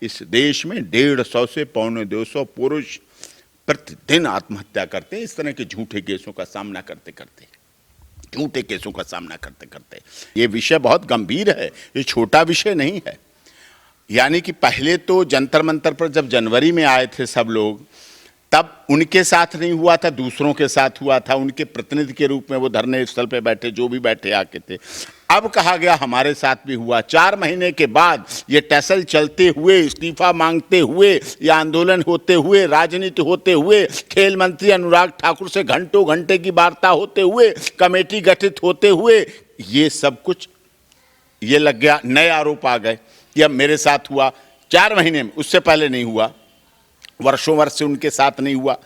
इस देश में 150 से 250 पुरुष प्रतिदिन आत्महत्या करते हैं इस तरह के झूठे केसों का सामना करते करते, झूठे केसों का सामना करते करते। ये विषय बहुत गंभीर है, ये छोटा विषय नहीं है। यानी कि पहले तो जंतर मंतर पर जब जनवरी में आए थे सब लोग, तब उनके साथ नहीं हुआ था, दूसरों के साथ हुआ था, उनके प्रतिनिधि के रूप में वो धरने स्थल पे बैठे, जो भी बैठे आके थे। अब कहा गया हमारे साथ भी हुआ। 4 महीने के बाद ये टसल चलते हुए, इस्तीफा मांगते हुए, या आंदोलन होते हुए, राजनीति होते हुए, खेल मंत्री अनुराग ठाकुर से घंटों घंटे की वार्ता होते हुए, कमेटी गठित होते हुए, ये सब कुछ ये लग गया, नए आरोप आ गए कि अब मेरे साथ हुआ। 4 महीने में, उससे पहले नहीं हुआ, वर्षों वर्ष से उनके साथ नहीं हुआ।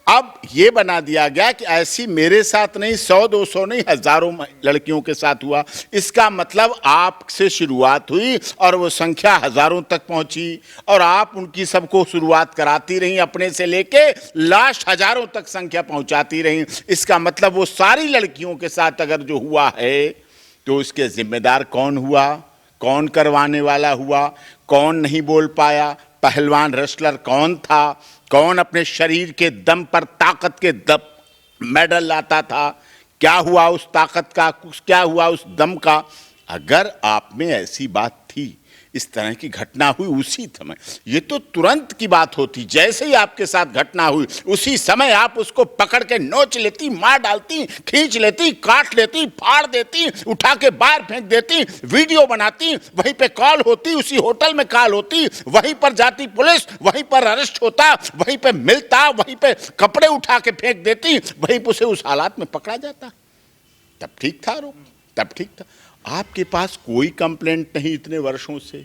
अब ये बना दिया गया कि ऐसी मेरे साथ नहीं, 100-200 नहीं, हजारों लड़कियों के साथ हुआ। इसका मतलब आपसे शुरुआत हुई और वो संख्या हजारों तक पहुंची, और आप उनकी सबको शुरुआत कराती रही, अपने से लेके लास्ट हजारों तक संख्या पहुंचाती रही। इसका मतलब वो सारी लड़कियों के साथ अगर जो हुआ है, तो इसके जिम्मेदार कौन हुआ, कौन करवाने वाला हुआ, कौन नहीं बोल पाया, पहलवान रेसलर कौन था, कौन अपने शरीर के दम पर, ताकत के दम मेडल लाता था, क्या हुआ उस ताकत का, क्या हुआ उस दम का। अगर आप में ऐसी बात थी, इस तरह की घटना हुई उसी समय, ये तो तुरंत की बात होती, जैसे ही आपके साथ घटना हुई उसी समय आप उसको पकड़ के नोच लेती, मार डालती, खींच लेती, काट लेती, फाड़ देती, उठा के बाहर फेंक देती, वीडियो बनाती, वहीं पे कॉल होती, उसी होटल में कॉल होती, वहीं पर जाती पुलिस, वहीं पर अरेस्ट होता, वहीं पे मिलता, वहीं पे कपड़े उठा के फेंक देती, वहीं पर उसे उस हालात में पकड़ा जाता। तब ठीक था आरोप, तब ठीक था। आपके पास कोई कंप्लेंट नहीं इतने वर्षों से।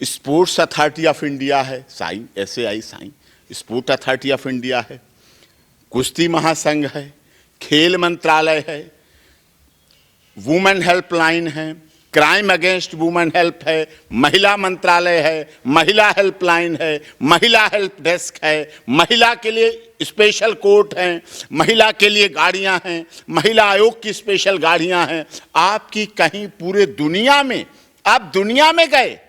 स्पोर्ट्स अथॉरिटी ऑफ इंडिया है, साइन, SAI साइन, स्पोर्ट्स अथॉरिटी ऑफ इंडिया है, कुश्ती महासंघ है, खेल मंत्रालय है, वुमेन हेल्पलाइन है, क्राइम अगेंस्ट वुमेन हेल्प है, महिला मंत्रालय है, महिला हेल्पलाइन है, महिला हेल्प डेस्क है, महिला के लिए स्पेशल कोर्ट हैं, महिला के लिए गाड़ियां हैं, महिला आयोग की स्पेशल गाड़ियां हैं। आपकी कहीं पूरे दुनिया में, आप दुनिया में गए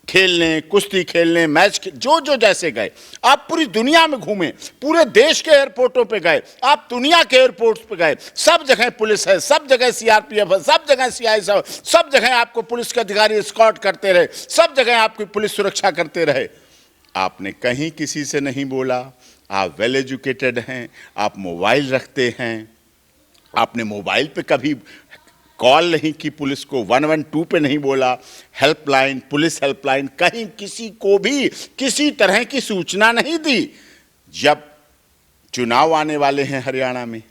खेलने, कुश्ती खेलने, मैच जो जैसे गए, आप पूरी दुनिया में घूमे, पूरे देश के एयरपोर्टों पे गए, आप दुनिया के एयरपोर्ट्स पे गए, सब जगह पुलिस है, सब जगह CRPF है, सब जगह CIS है, सब जगह आपको पुलिस के अधिकारी एस्कॉर्ट करते रहे, सब जगह आपकी पुलिस सुरक्षा करते रहे। आपने कहीं किसी से नहीं बोला। आप वेल एजुकेटेड हैं, आप मोबाइल रखते हैं, आपने मोबाइल पे कभी कॉल नहीं की पुलिस को, 112 पे नहीं बोला, हेल्पलाइन, पुलिस हेल्पलाइन, कहीं किसी को भी किसी तरह की सूचना नहीं दी। जब चुनाव आने वाले हैं हरियाणा में,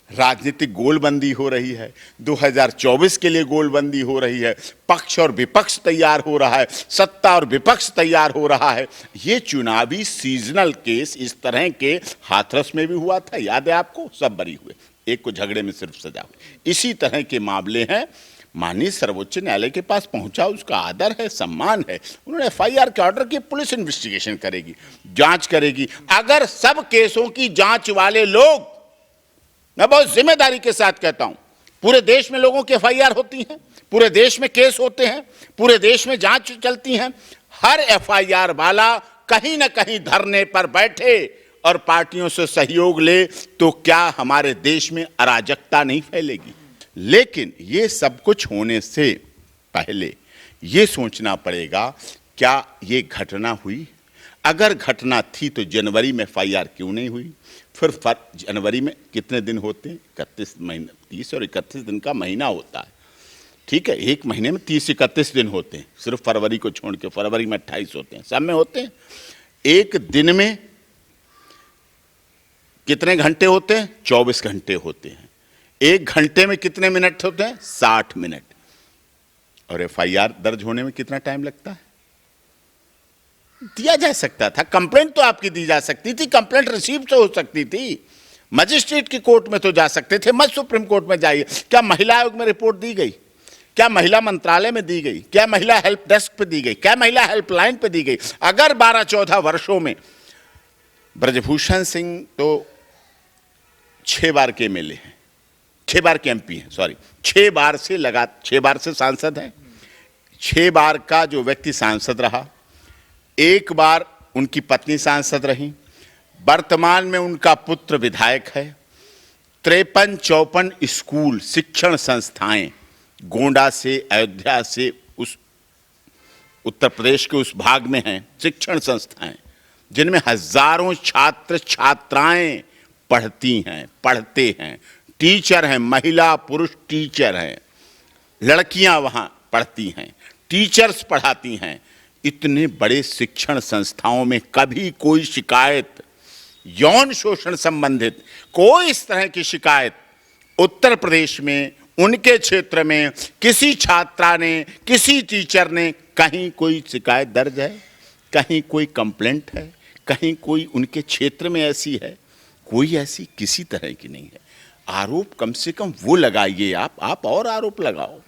राजनीतिक गोलबंदी हो रही है, 2024 के लिए गोलबंदी हो रही है, पक्ष और विपक्ष तैयार हो रहा है, सत्ता और विपक्ष तैयार हो रहा है। ये चुनावी सीजनल केस इस तरह के हाथरस में भी हुआ था, याद है आपको, सब बरी हुए, एक को झगड़े में सिर्फ सजा हुई। इसी तरह के मामले हैं। माननीय सर्वोच्च न्यायालय के पास पहुंचा, उसका आदर है, सम्मान है, उन्होंने FIR के ऑर्डर की, पुलिस इन्वेस्टिगेशन करेगी, जांच करेगी। अगर सब केसों की जांच वाले लोग, मैं बहुत जिम्मेदारी के साथ कहता हूं, पूरे देश में लोगों की FIR होती हैं, पूरे देश में केस होते हैं, पूरे देश में जांच चलती हैं, हर FIR वाला कहीं ना कहीं धरने पर बैठे और पार्टियों से सहयोग ले, तो क्या हमारे देश में अराजकता नहीं फैलेगी? लेकिन ये सब कुछ होने से पहले ये सोचना पड़ेगा, क्या ये घटना हुई? अगर घटना थी तो जनवरी में FIR क्यों नहीं हुई? फिर जनवरी में कितने दिन होते हैं? 31 महीना, 30 और 31 दिन का महीना होता है, ठीक है, एक महीने में 30-31 दिन होते हैं, सिर्फ फरवरी को छोड़ के। फरवरी में 28 होते हैं, सब में होते हैं। एक दिन में कितने घंटे होते हैं? 24 घंटे होते हैं। एक घंटे में कितने मिनट होते हैं? 60 मिनट। और FIR दर्ज होने में कितना टाइम लगता है? दिया जा सकता था, कंप्लेंट तो आपकी दी जा सकती थी, कंप्लेंट रिसीव तो हो सकती थी, मजिस्ट्रेट की कोर्ट में तो जा सकते थे, मत सुप्रीम कोर्ट में जाइए। क्या महिला आयोग में रिपोर्ट दी गई? क्या महिला मंत्रालय में दी गई? क्या महिला हेल्प डेस्क पे दी गई? क्या महिला हेल्पलाइन पे दी गई? अगर 12-14 वर्षों में ब्रजभूषण सिंह तो 6 बार के MLA हैं, 6 बार के MP हैं, सॉरी, 6 बार से सांसद हैं, 6 बार का जो व्यक्ति सांसद रहा, 1 बार उनकी पत्नी सांसद रही, वर्तमान में उनका पुत्र विधायक है, 53-54 स्कूल शिक्षण संस्थाएं गोंडा से, अयोध्या से, उस उत्तर प्रदेश के उस भाग में हैं शिक्षण संस्थाएं जिनमें हजारों छात्र छात्राएं पढ़ती हैं, पढ़ते हैं, टीचर हैं, महिला पुरुष टीचर हैं, लड़कियां वहां पढ़ती हैं, टीचर्स पढ़ाती हैं। इतने बड़े शिक्षण संस्थाओं में कभी कोई शिकायत, यौन शोषण संबंधित कोई इस तरह की शिकायत उत्तर प्रदेश में, उनके क्षेत्र में किसी छात्रा ने, किसी टीचर ने, कहीं कोई शिकायत दर्ज है? कहीं कोई कंप्लेंट है? कहीं कोई उनके क्षेत्र में ऐसी है? कोई ऐसी किसी तरह की नहीं है। आरोप कम से कम वो लगाइए आप और आरोप लगाओ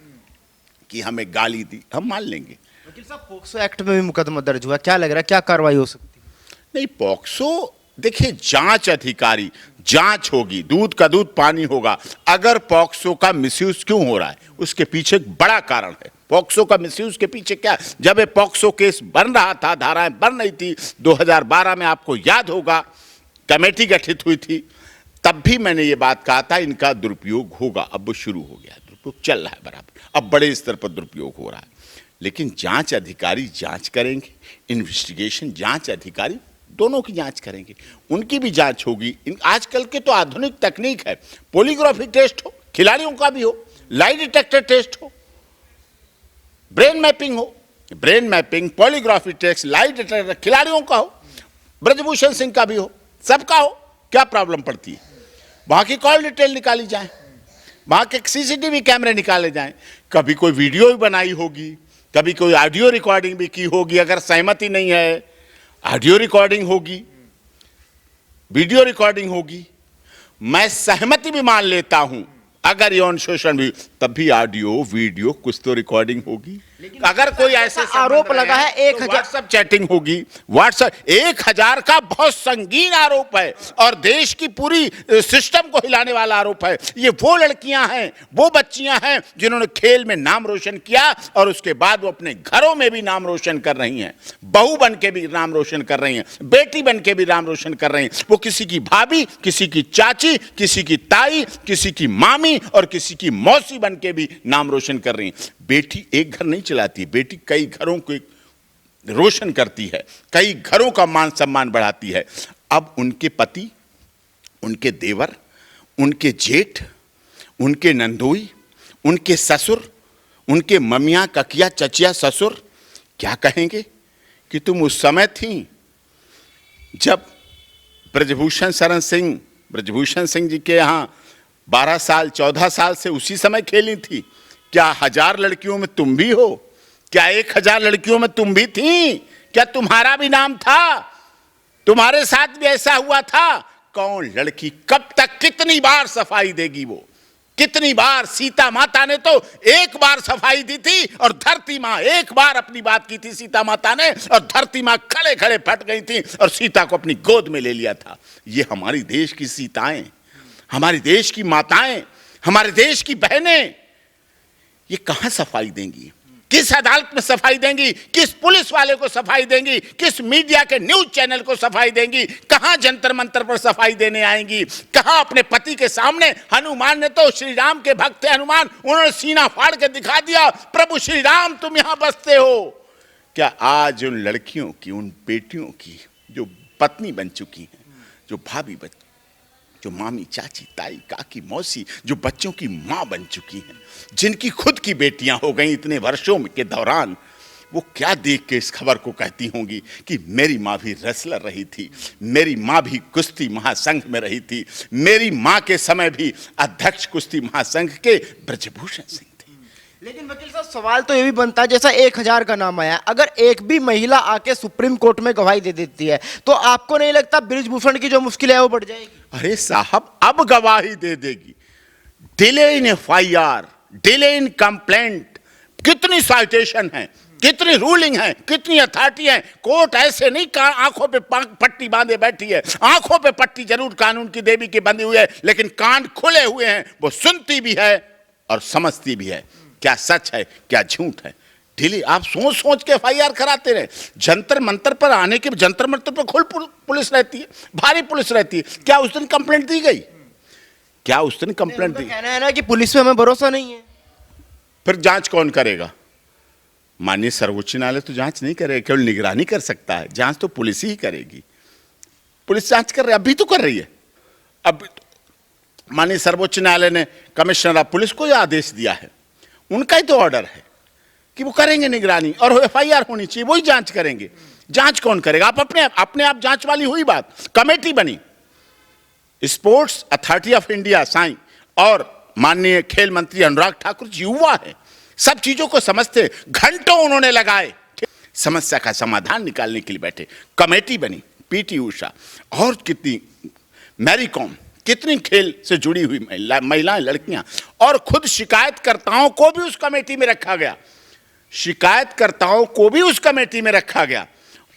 कि हमें गाली दी, हम मान लेंगे। वकील साहब, पोक्सो एक्ट में भी मुकदमा दर्ज हुआ, क्या लग रहा है, क्या कार्रवाई हो सकती है? नहीं, पोक्सो देखिए, जांच अधिकारी, जांच होगी, दूध का दूध पानी होगा। अगर पॉक्सो का मिसयूज क्यों हो रहा है, उसके पीछे एक बड़ा कारण है। पॉक्सो का मिसयूज के पीछे क्या, जब ये पॉक्सो केस बन रहा था, धाराएं बन रही थी 2012 में, आपको याद होगा कमेटी गठित हुई थी, तब भी मैंने ये बात कहा था इनका दुरुपयोग होगा। अब वो शुरू हो गया, दुरुपयोग चल रहा है बराबर, अब बड़े स्तर पर दुरुपयोग हो रहा है। लेकिन जांच अधिकारी जांच करेंगे, इन्वेस्टिगेशन जांच अधिकारी दोनों की जांच करेंगे, उनकी भी जांच होगी। आजकल के तो आधुनिक तकनीक है, पॉलीग्राफी टेस्ट हो, खिलाड़ियों का भी हो, लाई डिटेक्टर टेस्ट हो, ब्रेन मैपिंग हो, brain mapping, polygraphy test, lie detector खिलाड़ियों का हो, ब्रजभूषण सिंह का भी हो, सबका हो, क्या प्रॉब्लम पड़ती है? वहां की कॉल डिटेल निकाली जाए, वहां के सीसीटीवी कैमरे निकाले जाएं, कभी कोई वीडियो भी बनाई होगी, कभी कोई ऑडियो रिकॉर्डिंग भी की होगी, अगर सहमति नहीं है ऑडियो रिकॉर्डिंग होगी, वीडियो रिकॉर्डिंग होगी। मैं सहमति भी मान लेता हूं, अगर यौन शोषण भी, तब भी ऑडियो वीडियो कुछ तो रिकॉर्डिंग होगी। अगर कोई ऐसे आरोप लगा है 1000 व्हाट्सएप चैटिंग होगी, व्हाट्सएप 1000 का बहुत संगीन आरोप है और देश की पूरी सिस्टम को हिलाने वाला आरोप है। ये वो लड़कियां हैं, वो बच्चियां हैं जिन्होंने खेल में नाम रोशन किया और उसके बाद वो अपने घरों में भी नाम रोशन कर रही हैं, बहू बन के भी नाम रोशन कर रही हैं, बेटी बन के भी नाम रोशन कर रही हैं। वो किसी की भाभी, किसी की चाची, किसी की ताई, किसी की मामी और किसी की मौसी बन के भी नाम रोशन कर रही हैं। बेटी एक घर नहीं चलाती, बेटी कई घरों को रोशन करती है, कई घरों का मान सम्मान बढ़ाती है। अब उनके पति, उनके देवर, उनके जेठ, उनके नंदोई, उनके ससुर, उनके ममिया, ककिया, चचिया, ससुर क्या कहेंगे कि तुम उस समय थी जब ब्रजभूषण सिंह जी के यहाँ 12 साल 14 साल से उसी समय खेली थी। क्या 1000 लड़कियों में तुम भी हो? क्या 1000 लड़कियों में तुम भी थी? क्या तुम्हारा भी नाम था? तुम्हारे साथ भी ऐसा हुआ था? कौन लड़की कब तक, कितनी बार सफाई देगी? वो कितनी बार? सीता माता ने तो एक बार सफाई दी थी और धरती मां एक बार अपनी बात की थी सीता माता ने, और धरती मां खड़े खड़े फट गई थी और सीता को अपनी गोद में ले लिया था। ये हमारी देश की सीताएं, हमारे देश की माताएं, हमारे देश की बहनें, ये कहां सफाई देंगी? किस अदालत में सफाई देंगी? किस पुलिस वाले को सफाई देंगी? किस मीडिया के न्यूज चैनल को सफाई देंगी? कहां जंतर मंतर पर सफाई देने आएंगी? कहां अपने पति के सामने? हनुमान ने तो, श्री राम के भक्त थे हनुमान, उन्होंने सीना फाड़ के दिखा दिया, प्रभु श्री राम तुम यहां बसते हो। क्या आज उन लड़कियों की, उन बेटियों की जो पत्नी बन चुकी हैं, जो भाभी बन, जो मामी, चाची, ताई, काकी, मौसी, जो बच्चों की मां बन चुकी हैं, जिनकी खुद की बेटियां हो गई इतने वर्षों के दौरान, वो क्या देख के इस खबर को कहती होंगी कि मेरी मां भी रेसलर रही थी, मेरी मां भी कुश्ती महासंघ में रही थी, मेरी मां के समय भी अध्यक्ष कुश्ती महासंघ के ब्रजभूषण सिंह थे। लेकिन वकील साहब, सवाल तो ये भी बनता है, जैसा 1000 का नाम आया, अगर एक भी महिला आके सुप्रीम कोर्ट में गवाही दे देती है तो आपको नहीं लगता ब्रिजभूषण की जो मुश्किल है वो बढ़ जाएगी? अरे साहब, अब गवाही दे देगी, delay in FIR, delay in complaint, कितनी साइटेशन है, कितनी रूलिंग है, कितनी अथॉरिटी है। कोर्ट ऐसे नहीं आंखों पे पट्टी बांधे बैठी है, आंखों पे पट्टी जरूर कानून की देवी की बंधी हुई है, लेकिन कान खुले हुए हैं, वो सुनती भी है और समझती भी है क्या सच है क्या झूठ है। दिल्ली आप सोच सोच के एफआईआर कराते रहे। जंतर मंतर पर आने के जंतर मंतर पर खुल पुलिस रहती है, भारी पुलिस रहती है। क्या उस दिन कंप्लेंट दी गई? क्या उस दिन कंप्लेंट दी? कहना है ना कि पुलिस पे हमें भरोसा नहीं है। फिर जांच कौन करेगा? माननीय सर्वोच्च न्यायालय तो जांच नहीं करेगा, केवल निगरानी कर सकता है। जांच तो पुलिस ही करेगी। पुलिस जांच कर रही है, अभी तो कर रही है। अब माननीय सर्वोच्च न्यायालय ने कमिश्नर ऑफ पुलिस को यह आदेश दिया है, उनका ही तो ऑर्डर है कि वो करेंगे निगरानी और एफआईआर होनी चाहिए, वही जांच करेंगे। जांच कौन करेगा? आप अपने आप जांच वाली हुई बात। कमेटी बनी, sports authority of India SAI और माननीय खेल मंत्री अनुराग ठाकुर जी युवा है, सब चीजों को समझते। घंटों उन्होंने लगाए समस्या का समाधान निकालने के लिए बैठे। कमेटी बनी, पीटी उषा और कितनी मैरी कॉम, कितनी खेल से जुड़ी हुई महिलाएं, लड़कियां, और खुद शिकायतकर्ताओं को भी उस कमेटी में रखा गया। शिकायतकर्ताओं को भी उस कमेटी में रखा गया।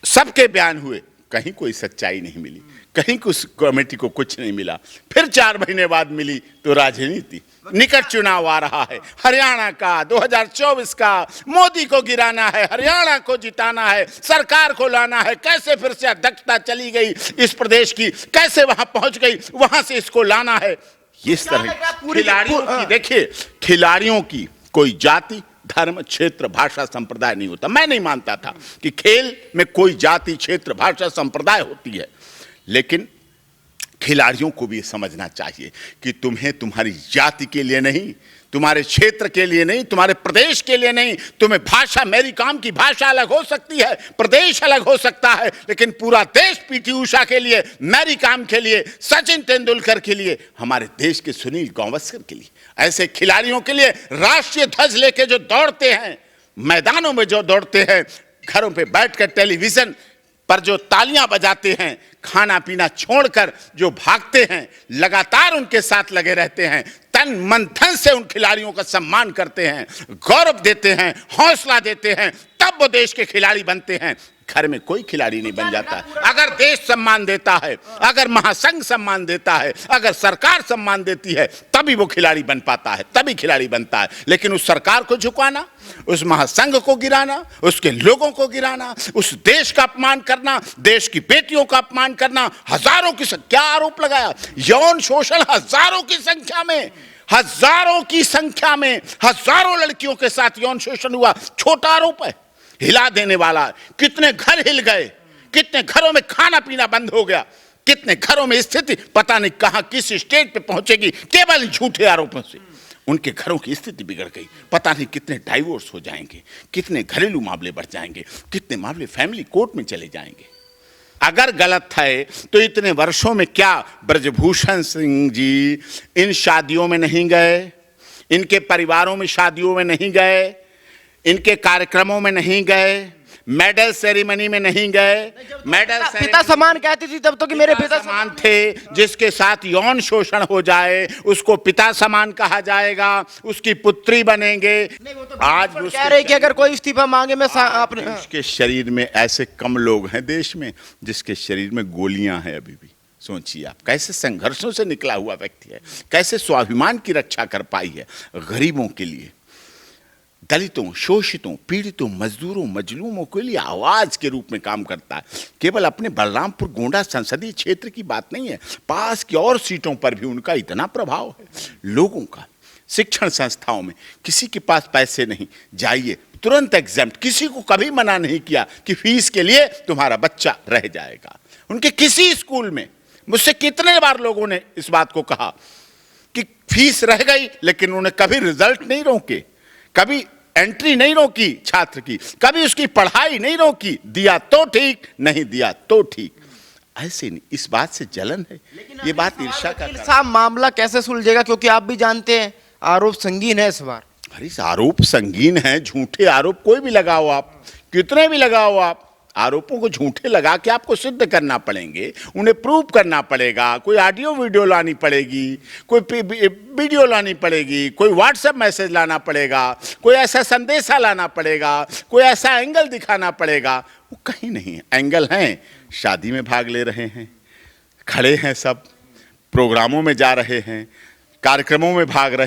सबके बयान हुए, कहीं कोई सच्चाई नहीं मिली, कहीं उस कमेटी को कुछ नहीं मिला। फिर 4 महीने बाद मिली तो राजनीति। निकट चुनाव आ रहा है, हरियाणा का 2024 का, मोदी को गिराना है, हरियाणा को जिताना है, सरकार को लाना है। कैसे फिर से अध्यक्षता चली गई इस प्रदेश की, कैसे वहां पहुंच गई, वहां से इसको लाना है। इस तरह खिलाड़ियों की, देखिए खिलाड़ियों की कोई जाति, धर्म, क्षेत्र, भाषा, संप्रदाय नहीं होता। मैं नहीं मानता था कि खेल में कोई जाति, क्षेत्र, भाषा, संप्रदाय होती है, लेकिन खिलाड़ियों को भी समझना चाहिए कि तुम्हें तुम्हारी जाति के लिए नहीं, तुम्हारे क्षेत्र के लिए नहीं, तुम्हारे प्रदेश के लिए नहीं, तुम्हें भाषा, मेरी काम की भाषा अलग हो सकती है, प्रदेश अलग हो सकता है, लेकिन पूरा देश पीटी उषा के लिए, मैरी कॉम के लिए, सचिन तेंदुलकर के लिए, हमारे देश के सुनील गावस्कर के लिए, ऐसे खिलाड़ियों के लिए राष्ट्रीय ध्वज लेके जो दौड़ते हैं, मैदानों में जो दौड़ते हैं, घरों पे बैठकर टेलीविजन पर जो तालियां बजाते हैं, खाना पीना छोड़कर जो भागते हैं, लगातार उनके साथ लगे रहते हैं, तन मन धन से उन खिलाड़ियों का सम्मान करते हैं, गौरव देते हैं, हौसला देते हैं, तब वो देश के खिलाड़ी बनते हैं। घर में कोई खिलाड़ी नहीं बन जाता है। अगर देश सम्मान देता है, अगर महासंघ सम्मान देता है, अगर सरकार सम्मान देती है, तभी वो खिलाड़ी बन पाता है, तभी खिलाड़ी बनता है। लेकिन उस सरकार को झुकाना, उस महासंघ को गिराना, उसके लोगों को गिराना, उस देश का अपमान करना, देश की बेटियों का अपमान करना, हजारों की क्या आरोप लगाया, यौन शोषण हजारों की संख्या में, हजारों की संख्या में, हजारों लड़कियों के साथ यौन शोषण हुआ। छोटा आरोप है, हिला देने वाला। कितने घर हिल गए, कितने घरों में खाना पीना बंद हो गया, कितने घरों में स्थिति पता नहीं कहां किस स्टेज पे पहुंचेगी, केवल झूठे आरोपों से उनके घरों की स्थिति बिगड़ गई। पता नहीं कितने डाइवोर्स हो जाएंगे, कितने घरेलू मामले बढ़ जाएंगे, कितने मामले फैमिली कोर्ट में चले जाएंगे। अगर गलत है तो इतने वर्षों में क्या ब्रजभूषण सिंह जी इन शादियों में नहीं गए, इनके परिवारों में शादियों में नहीं गए, इनके कार्यक्रमों में नहीं गए, मेडल सेरेमनी में नहीं गए। मेडल पिता समान कहती थी तब तो कि मेरे पिता समान थे। जिसके साथ यौन शोषण हो जाए उसको पिता समान कहा जाएगा, उसकी पुत्री बनेंगे। तो आज वो कह रहे कि अगर कोई इस्तीफा मांगे मैं अपने उसके शरीर में ऐसे कम लोग हैं देश में जिसके शरीर में गोलियां हैं अभी भी। सोचिए आप, कैसे संघर्षों से निकला हुआ व्यक्ति है, कैसे स्वाभिमान की रक्षा कर पाई है, गरीबों के लिए, दलितों, शोषितों, पीड़ितों, मजदूरों, मजलूमों के लिए आवाज के रूप में काम करता है। केवल अपने बलरामपुर गोंडा संसदीय क्षेत्र की बात नहीं है, पास की और सीटों पर भी उनका इतना प्रभाव है। लोगों का शिक्षण संस्थाओं में किसी के पास पैसे नहीं, जाइए तुरंत एग्जाम्प्ट, किसी को कभी मना नहीं किया कि फीस के लिए तुम्हारा बच्चा रह जाएगा। उनके किसी स्कूल में मुझसे कितने बार लोगों ने इस बात को कहा कि फीस रह गई, लेकिन उन्होंने कभी रिजल्ट नहीं रोके, कभी एंट्री नहीं रोकी छात्र की, कभी उसकी पढ़ाई नहीं रोकी। दिया तो ठीक, नहीं दिया तो ठीक, ऐसे नहीं। इस बात से जलन है, ये बात ईर्ष्या का साहब मामला कैसे सुलझेगा, क्योंकि आप भी जानते हैं आरोप संगीन है इस बार। अरे आरोप संगीन है, झूठे आरोप कोई भी लगाओ आप, कितने भी लगाओ आप, आरोपों को झूठे लगा के आपको सिद्ध करना पड़ेंगे, उन्हें प्रूव करना पड़ेगा। कोई ऑडियो वीडियो लानी पड़ेगी, कोई वीडियो लानी पड़ेगी, कोई व्हाट्सएप मैसेज लाना पड़ेगा, कोई ऐसा संदेशा लाना पड़ेगा, कोई ऐसा एंगल दिखाना पड़ेगा। वो कहीं नहीं एंगल हैं। शादी में भाग ले रहे हैं, खड़े हैं, सब प्रोग्रामों में जा रहे हैं, कार्यक्रमों में भाग ले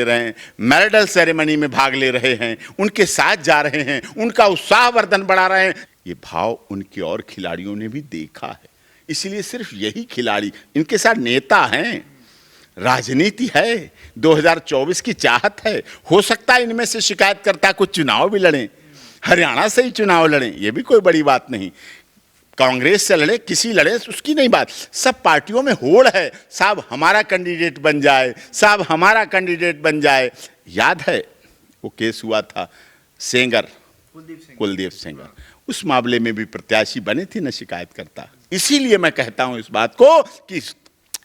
रहे हैं, मैरिटल सेरेमनी में भाग ले रहे हैं, उनके साथ जा रहे हैं, उनका उत्साहवर्धन बढ़ा रहे हैं। ये भाव उनके और खिलाड़ियों ने भी देखा है। इसलिए सिर्फ यही खिलाड़ी, इनके साथ नेता हैं, राजनीति है, 2024 की चाहत है। हो सकता है इनमें से शिकायतकर्ता कुछ चुनाव भी लड़ें, हरियाणा से ही चुनाव लड़ें, ये भी कोई बड़ी बात नहीं। कांग्रेस से लड़े, किसी लड़े, उसकी नहीं बात। सब पार्टियों में होड़ है, साहब हमारा कैंडिडेट बन जाए, साहब हमारा कैंडिडेट बन जाए। याद है वो केस हुआ था सेंगर, कुलदीप सेंगर, उस मामले में भी प्रत्याशी बने थे न शिकायतकर्ता। इसीलिए मैं कहता हूं इस बात को कि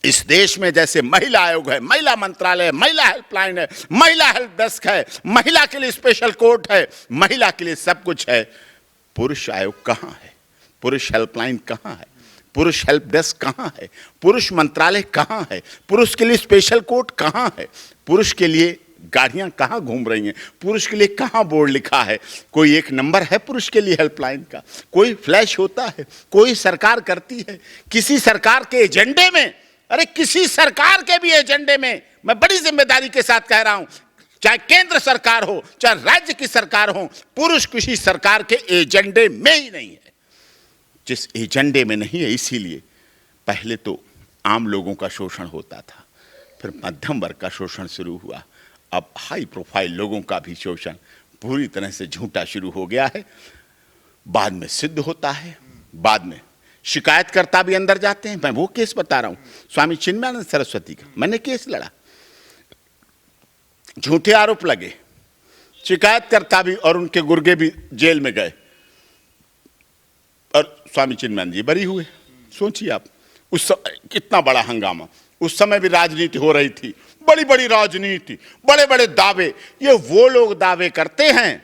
इस देश में जैसे महिला आयोग है, महिला मंत्रालय, महिला हेल्पलाइन है, महिला हेल्प डेस्क है, महिला के लिए स्पेशल कोर्ट है, महिला के लिए सब कुछ है, पुरुष आयोग कहां है? पुरुष हेल्पलाइन कहां है? पुरुष हेल्प डेस्क कहां है? पुरुष मंत्रालय कहां है? पुरुष के लिए स्पेशल कोर्ट कहां है? पुरुष के लिए गाड़ियां कहां घूम रही हैं? पुरुष के लिए कहां बोर्ड लिखा है? कोई एक नंबर है पुरुष के लिए हेल्पलाइन का? कोई फ्लैश होता है? कोई सरकार करती है? किसी सरकार के एजेंडे में, अरे किसी सरकार के भी एजेंडे में, मैं बड़ी जिम्मेदारी के साथ कह रहा हूं, चाहे केंद्र सरकार हो, चाहे राज्य की सरकार हो, पुरुष किसी सरकार के एजेंडे में ही नहीं है। जिस एजेंडे में नहीं है, इसीलिए पहले तो आम लोगों का शोषण होता था, फिर मध्यम वर्ग का शोषण शुरू हुआ, अब हाई प्रोफाइल लोगों का भी शोषण पूरी तरह से झूठा शुरू हो गया है। बाद में सिद्ध होता है, बाद में शिकायतकर्ता भी अंदर जाते हैं। मैं वो केस बता रहा हूं, स्वामी चिन्मयानंद सरस्वती का मैंने केस लड़ा, झूठे आरोप लगे, शिकायतकर्ता भी और उनके गुर्गे भी जेल में गए और स्वामी चिन्मयानंद जी बरी हुए। सोचिए आप, उस समय कितना बड़ा हंगामा, उस समय भी राजनीति हो रही थी, बड़ी बड़ी राजनीति, बड़े बड़े दावे। ये वो लोग दावे करते हैं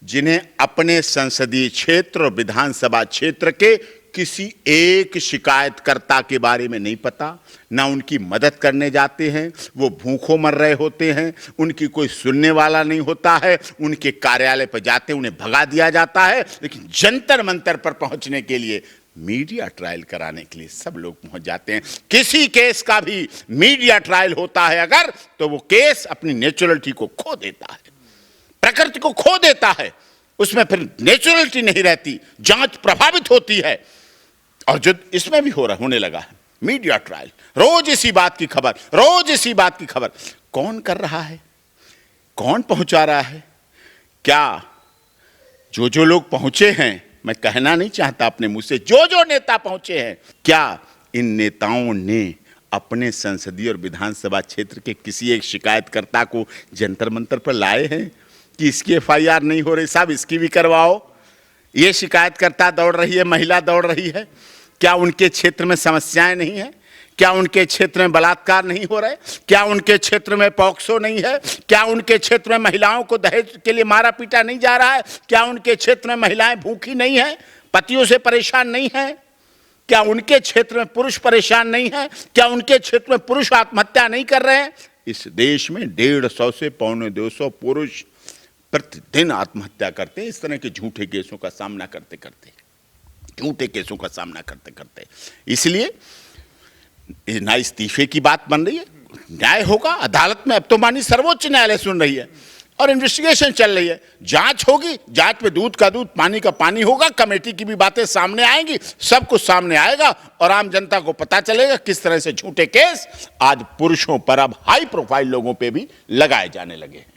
जिन्हें अपने संसदीय क्षेत्र और विधानसभा क्षेत्र के किसी एक शिकायतकर्ता के बारे में नहीं पता, ना उनकी मदद करने जाते हैं, वो भूखों मर रहे होते हैं, उनकी कोई सुनने वाला नहीं होता है, उनके कार्यालय पर जाते उन्हें भगा दिया जाता है। लेकिन जंतर मंतर पर पहुंचने के लिए, मीडिया ट्रायल कराने के लिए सब लोग पहुंच जाते हैं। किसी केस का भी मीडिया ट्रायल होता है अगर, तो वो केस अपनी नेचुरलिटी को खो देता है, प्रकृति को खो देता है, उसमें फिर नेचुरलिटी नहीं रहती, जांच प्रभावित होती है। और जो इसमें भी होने लगा है मीडिया ट्रायल, रोज इसी बात की खबर, रोज इसी बात की खबर। कौन कर रहा है? कौन पहुंचा रहा है? क्या जो लोग पहुंचे हैं, मैं कहना नहीं चाहता अपने मुंह से, जो नेता पहुंचे हैं, क्या इन नेताओं ने अपने संसदीय और विधानसभा क्षेत्र के किसी एक शिकायतकर्ता को जंतर मंतर पर लाए हैं कि इसकी FIR नहीं हो रही, साहब इसकी भी करवाओ? ये शिकायतकर्ता दौड़ रही है, महिला दौड़ रही है, क्या उनके क्षेत्र में समस्याएं नहीं है? क्या उनके क्षेत्र में बलात्कार नहीं हो रहे? क्या उनके क्षेत्र में पॉक्सो नहीं है? क्या उनके क्षेत्र में महिलाओं को दहेज के लिए मारा पीटा नहीं जा रहा है? क्या उनके क्षेत्र में महिलाएं भूखी नहीं है, पतियों से परेशान नहीं है? क्या उनके क्षेत्र में पुरुष परेशान नहीं है? क्या उनके क्षेत्र में पुरुष आत्महत्या नहीं कर रहे हैं? इस देश में 150 से 250 पुरुष प्रतिदिन आत्महत्या करते हैं, इस तरह के झूठे केसों का सामना करते करते, झूठे केसों का सामना करते करते। इसलिए ना इस्तीफे की बात बन रही है, न्याय होगा अदालत में। अब तो मानी सर्वोच्च न्यायालय सुन रही है और इन्वेस्टिगेशन चल रही है, जांच होगी, जांच में दूध का दूध पानी का पानी होगा, कमेटी की भी बातें सामने आएंगी, सब कुछ सामने आएगा और आम जनता को पता चलेगा किस तरह से झूठे केस आज पुरुषों पर, अब हाई प्रोफाइल लोगों पे भी लगाए जाने लगे हैं।